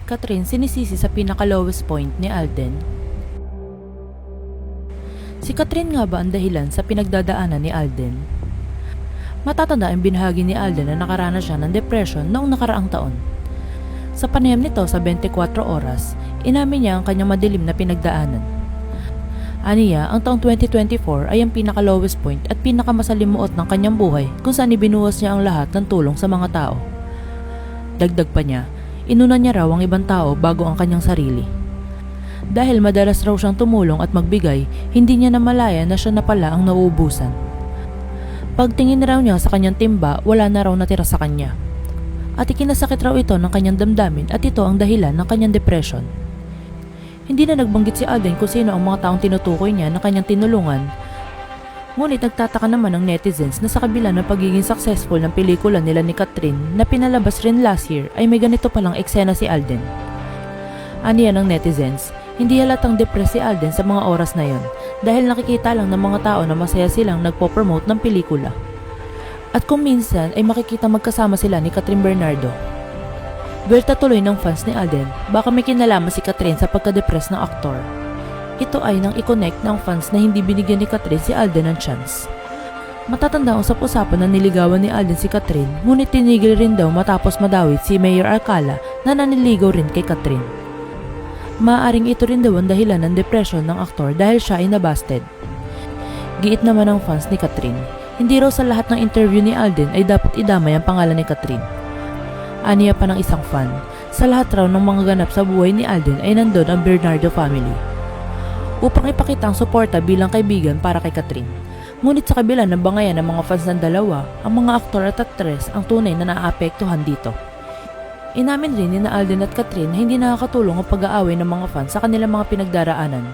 Catherine sinisisi sa pinaka-lowest point ni Alden. Si Catherine nga ba ang dahilan sa pinagdadaanan ni Alden? Matatanda ang binahagi ni Alden na nakaranas siya ng depression noong nakaraang taon. Sa panayam nito sa 24 oras, inamin niya ang kanyang madilim na pinagdaanan. Aniya, ang taong 2024 ay ang pinaka-lowest point at pinakamasalimuot ng kanyang buhay kung saan ibinuhos niya ang lahat ng tulong sa mga tao. Dagdag pa niya, inuna niya raw ang ibang tao bago ang kanyang sarili. Dahil madalas raw siyang tumulong at magbigay, hindi niya namalaya na siya na pala ang nauubusan. Pagtingin raw niya sa kanyang timba, wala na raw natira sa kanya. At ikinasakit raw ito ng kanyang damdamin at ito ang dahilan ng kanyang depression. Hindi na nagbanggit si Alden kung sino ang mga taong tinutukoy niya na kanyang tinulungan. Ngunit nagtataka naman ang netizens na sa kabila ng pagiging successful ng pelikula nila ni Catherine na pinalabas rin last year ay may ganito palang eksena si Alden. Aniya ng netizens, hindi halatang depressed si Alden sa mga oras na yon dahil nakikita lang ng mga tao na masaya silang nagpo-promote ng pelikula. At kung minsan ay makikita magkasama sila ni Catherine Bernardo. Berta tuloy ng fans ni Alden, baka may kinalaman si Catherine sa pagka-depress ng aktor. Ito ay nang i-connect ng fans na hindi binigyan ni Catherine si Alden ng chance. Matatanda ang usap-usapan na niligawan ni Alden si Catherine, ngunit tinigil rin daw matapos madawit si Mayor Alcala na naniligaw rin kay Catherine. Maaaring ito rin daw ang dahilan ng depression ng aktor dahil siya ay nabasted. Giit naman ng fans ni Catherine, hindi raw sa lahat ng interview ni Alden ay dapat idamay ang pangalan ni Catherine. Aniya pa ng isang fan, sa lahat raw ng mga ganap sa buhay ni Alden ay nandun ang Bernardo family. Upang ipakita ang suporta bilang kaibigan para kay Catherine. Ngunit sa kabila ng bangayan ng mga fans ng dalawa, ang mga aktor at aktres ang tunay na naaapektuhan dito. Inamin rin ni Alden at Catherine na hindi nakakatulong ang pag-aaway ng mga fans sa kanilang mga pinagdaraanan.